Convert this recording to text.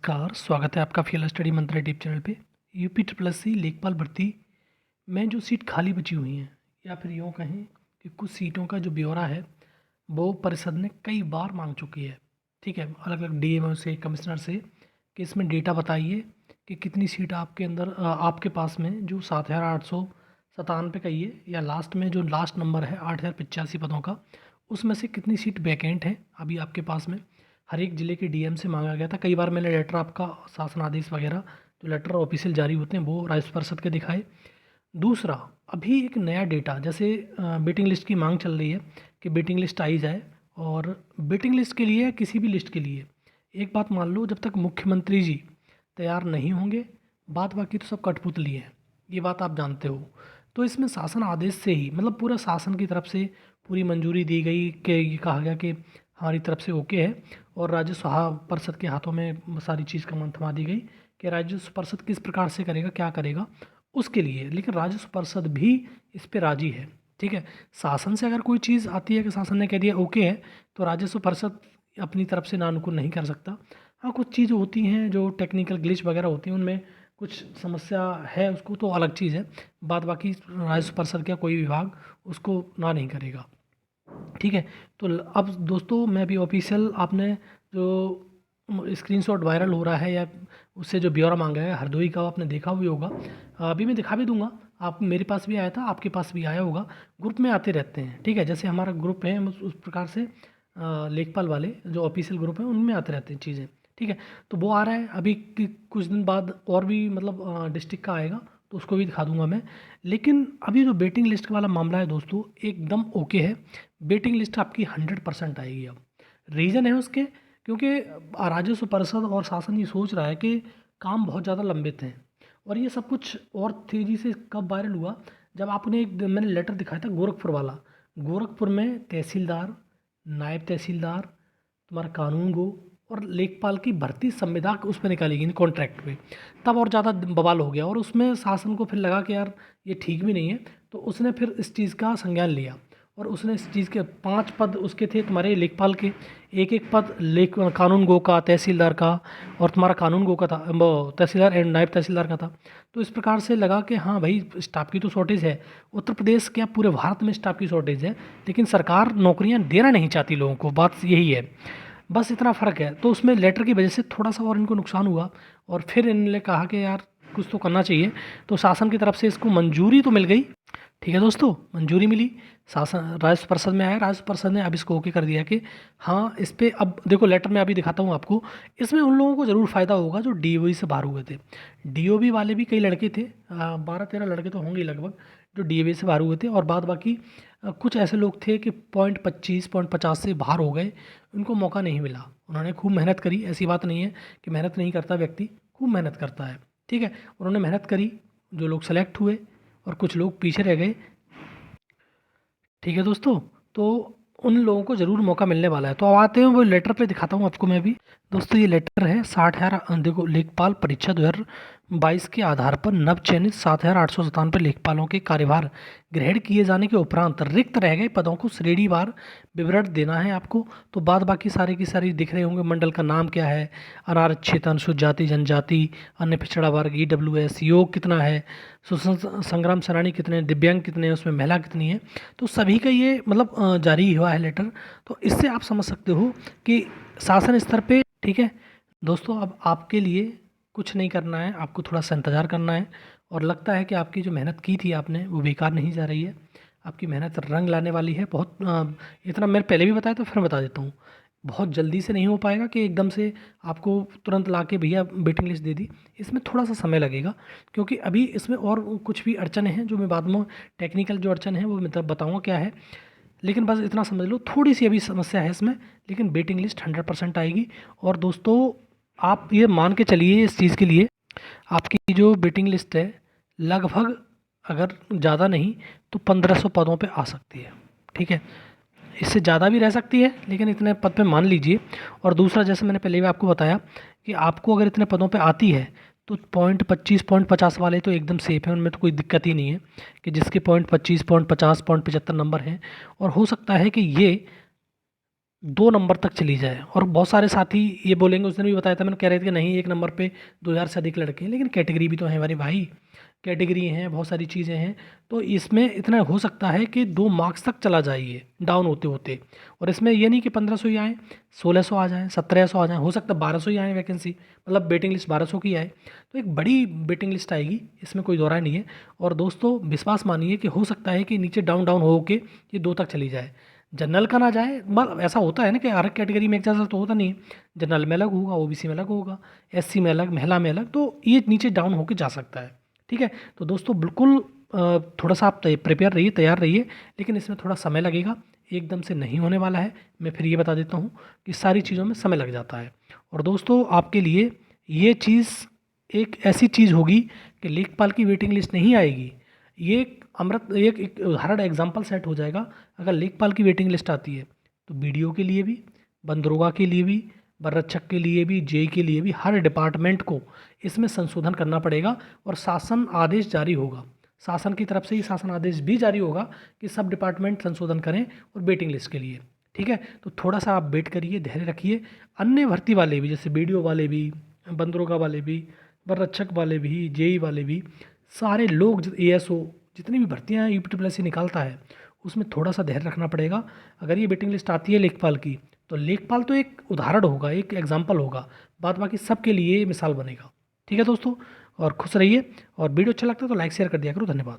नमस्कार, स्वागत है आपका फील्ड स्टडी मंत्रा यूट्यूब चैनल पे। यूपी ट्रिपल एस सी लेखपाल भर्ती में जो सीट खाली बची हुई हैं या फिर यूँ कहें कि कुछ सीटों का जो ब्यौरा है वो परिषद ने कई बार मांग चुकी है। ठीक है, अलग अलग डीएमओ से, कमिश्नर से कि इसमें डेटा बताइए कि कितनी सीट आपके अंदर आपके पास में जो 7,897 का ही है या लास्ट में जो लास्ट नंबर है 8,085 पदों का, उसमें से कितनी सीट वैकेंट है अभी आपके पास में। हर एक ज़िले के डीएम से मांगा गया था। कई बार मैंने लेटर आपका शासन आदेश वगैरह जो लेटर ऑफिशियल जारी होते हैं वो राज्य परिषद के दिखाए। दूसरा, अभी एक नया डेटा जैसे वेटिंग लिस्ट की मांग चल रही है कि वेटिंग लिस्ट आई जाए। और वेटिंग लिस्ट के लिए किसी भी लिस्ट के लिए एक बात मान लो, जब तक मुख्यमंत्री जी तैयार नहीं होंगे बात बाकी तो सब कठपुतली है, ये बात आप जानते हो। तो इसमें शासन आदेश से ही मतलब पूरा शासन की तरफ से पूरी मंजूरी दी गई कि ये कहा गया कि हमारी तरफ से ओके है और राजस्व परिषद के हाथों में सारी चीज़ का थमा दी गई कि राजस्व परिषद किस प्रकार से करेगा, क्या करेगा उसके लिए। लेकिन राजस्व परिषद भी इस पे राजी है। ठीक है, शासन से अगर कोई चीज़ आती है कि शासन ने कह दिया ओके है तो राजस्व परिषद अपनी तरफ से नानुकुल नहीं कर सकता। हाँ, कुछ चीज़ होती हैं जो टेक्निकल ग्लिच वगैरह होती हैं, उनमें कुछ समस्या है, उसको तो अलग चीज़ है। बात बाकी राजस्व परिषद का कोई विभाग उसको ना नहीं करेगा। ठीक है, तो अब दोस्तों मैं भी ऑफिशियल आपने जो स्क्रीनशॉट वायरल हो रहा है या उससे जो ब्यौरा मांगा है हरदोई का, आपने देखा भी होगा। अभी मैं दिखा भी दूंगा, आप मेरे पास भी आया था, आपके पास भी आया होगा। ग्रुप में आते रहते हैं। ठीक है, जैसे हमारा ग्रुप है उस प्रकार से लेखपाल वाले जो ऑफिशियल ग्रुप हैं उनमें आते रहते हैं चीज़ें। ठीक है, तो वो आ रहा है अभी कुछ दिन बाद और भी मतलब डिस्ट्रिक्ट का आएगा तो उसको भी दिखा दूंगा मैं। लेकिन अभी जो वेटिंग लिस्ट वाला मामला है दोस्तों एकदम ओके है। वेटिंग लिस्ट आपकी 100% आएगी। अब रीज़न है उसके क्योंकि राजस्व परिषद और शासन ये सोच रहा है कि काम बहुत ज़्यादा लंबित हैं। और ये सब कुछ और तेज़ी से कब वायरल हुआ, जब आपने एक मैंने लेटर दिखाया था गोरखपुर वाला। गोरखपुर में तहसीलदार, नायब तहसीलदार, तुम्हारा कानून गो और लेखपाल की भर्ती संविदा उस पर निकाली गई कॉन्ट्रैक्ट पे, तब और ज़्यादा बवाल हो गया। और उसमें शासन को फिर लगा कि यार ये ठीक भी नहीं है, तो उसने फिर इस चीज़ का संज्ञान लिया और उसने इस चीज़ के 5 पद उसके थे तुम्हारे लेखपाल के। एक एक पद लेख कानून गो का, तहसीलदार का और तुम्हारा कानून गो का था, वो तहसीलदार एंड नायब तहसीलदार का था। तो इस प्रकार से लगा कि हाँ भाई स्टाफ की तो शॉर्टेज है, उत्तर प्रदेश क्या पूरे भारत में स्टाफ की शॉर्टेज है, लेकिन सरकार नौकरियां देना नहीं चाहती लोगों को, बात यही है। बस इतना फ़र्क है। तो उसमें लेटर की वजह से थोड़ा सा और इनको नुकसान हुआ और फिर इन्होंने कहा कि यार कुछ तो करना चाहिए। तो शासन की तरफ से इसको मंजूरी तो मिल गई। ठीक है दोस्तों, मंजूरी मिली, शासन राजस्व परिषद में आया, राजस्व परिषद ने अब इसको ओके कर दिया कि हाँ इस पर अब देखो लेटर में अभी दिखाता हूँ आपको। इसमें उन लोगों को ज़रूर फ़ायदा होगा जो डीओई से बाहर हुए थे। डीओबी वाले भी कई लड़के थे, 12-13 लड़के तो होंगे लगभग जो डीओबी से बाहर हुए थे। और बाद बाकी कुछ ऐसे लोग थे कि 0.25 से बाहर हो गए, उनको मौका नहीं मिला। उन्होंने खूब मेहनत करी, ऐसी बात नहीं है कि मेहनत नहीं करता व्यक्ति, खूब मेहनत करता है। ठीक है, उन्होंने मेहनत करी, जो लोग सेलेक्ट हुए और कुछ लोग पीछे रह गए। ठीक है दोस्तों, तो उन लोगों को ज़रूर मौका मिलने वाला है। तो अब आते हैं वो लेटर पे, दिखाता हूँ आपको मैं भी। दोस्तों ये लेटर है 60,000 देखो लेखपाल परीक्षा 2022 के आधार पर नव चयनित 7,897 लेखपालों के कार्यभार ग्रहण किए जाने के उपरांत रिक्त रह गए पदों को श्रेणीवार विवरण देना है आपको। तो बाद बाकी सारे की सारी दिख रहे होंगे, मंडल का नाम क्या है, अनारक्षित, अनुसूचित जाति जनजाति, अन्य पिछड़ा वर्ग, ईडब्ल्यूएस, योग कितना है, स्वतंत्र संग्राम सेनानी कितने हैं, दिव्यांग कितने हैं, उसमें महिला कितनी है। तो सभी का ये मतलब जारी हुआ है लेटर। तो इससे आप समझ सकते हो कि शासन स्तर पे। ठीक है दोस्तों, अब आपके लिए कुछ नहीं करना है, आपको थोड़ा सा इंतज़ार करना है। और लगता है कि आपकी जो मेहनत की थी आपने वो बेकार नहीं जा रही है, आपकी मेहनत रंग लाने वाली है। बहुत इतना मैंने पहले भी बताया तो फिर बता देता हूँ, बहुत जल्दी से नहीं हो पाएगा कि एकदम से आपको तुरंत ला के भैया वेटिंग लिस्ट दे दी। इसमें थोड़ा सा समय लगेगा क्योंकि अभी इसमें और कुछ भी अड़चने हैं जो मैं बाद में टेक्निकल जो अड़चन है वो मैं बताऊँगा क्या है। लेकिन बस इतना समझ लो, थोड़ी सी अभी समस्या है इसमें, लेकिन वेटिंग लिस्ट 100% आएगी। और दोस्तों आप ये मान के चलिए इस चीज़ के लिए, आपकी जो वेटिंग लिस्ट है लगभग अगर ज़्यादा नहीं तो 1500 पदों पे आ सकती है। ठीक है, इससे ज़्यादा भी रह सकती है लेकिन इतने पद पे मान लीजिए। और दूसरा, जैसे मैंने पहले भी आपको बताया कि आपको अगर इतने पदों पे आती है तो 0.25 वाले तो एकदम सेफ है, उनमें तो कोई दिक्कत ही नहीं है कि जिसके 0.25 0.50 0.75 नंबर हैं। और हो सकता है कि ये 2 नंबर तक चली जाए। और बहुत सारे साथी ये बोलेंगे, उस दिन भी बताया था मैंने, कह रहे थे कि नहीं 1 नंबर पे 2000 से अधिक लड़के हैं, लेकिन कैटेगरी भी तो है हमारे भाई, कैटेगरी हैं, बहुत सारी चीज़ें हैं। तो इसमें इतना हो सकता है कि 2 मार्क्स तक चला जाए ये डाउन होते होते। और इसमें ये नहीं कि 1500 ही आए, 1600 आ जाएँ, 1700 आ जाएँ, हो सकता है 1200 ही आए वैकेंसी, मतलब वेटिंग लिस्ट 1200 की आए। तो एक बड़ी वेटिंग लिस्ट आएगी, इसमें कोई दो राय नहीं है। और दोस्तों विश्वास मानिए कि हो सकता है कि नीचे डाउन डाउन हो के ये 2 तक चली जाए। जनरल का ना जाए, मतलब ऐसा होता है ना कि हर कैटेगरी में एक जैसा तो होता नहीं है, जनरल में अलग होगा, ओबीसी में अलग होगा, एससी में अलग, महिला में अलग, तो ये नीचे डाउन होके जा सकता है। ठीक है, तो दोस्तों बिल्कुल थोड़ा सा आप प्रिपेयर रहिए, तैयार रहिए, लेकिन इसमें थोड़ा समय लगेगा, एकदम से नहीं होने वाला है। मैं फिर ये बता देता हूँ कि सारी चीज़ों में समय लग जाता है। और दोस्तों आपके लिए ये चीज़ एक ऐसी चीज़ होगी कि लेखपाल की वेटिंग लिस्ट नहीं आएगी, ये एक उदाहरण एग्जाम्पल सेट हो जाएगा। अगर लेखपाल की वेटिंग लिस्ट आती है तो बीडीओ के लिए भी, बंदरोगा के लिए भी, बर्रक्षक के लिए भी, जेई के लिए भी, हर डिपार्टमेंट को इसमें संशोधन करना पड़ेगा। और शासन आदेश जारी होगा, शासन की तरफ से ही शासन आदेश भी जारी होगा कि सब डिपार्टमेंट संशोधन करें और वेटिंग लिस्ट के लिए। ठीक है, तो थोड़ा सा आप वेट करिए, धैर्य रखिए। अन्य भर्ती वाले भी, जैसे बीडीओ वाले भी, बंदरोगा वाले भी, बर्रक्षक वाले भी, जेई वाले भी, सारे लोग, एएसओ, जितनी भी भर्तियाँ यूपी प्लस निकालता है, उसमें थोड़ा सा धैर्य रखना पड़ेगा। अगर ये वेटिंग लिस्ट आती है लेखपाल की, तो लेखपाल तो एक उदाहरण होगा, एक एग्जाम्पल होगा, बाद बाकी सबके लिए ये मिसाल बनेगा। ठीक है दोस्तों, और खुश रहिए। और वीडियो अच्छा लगता है तो लाइक शेयर कर दिया करो। धन्यवाद।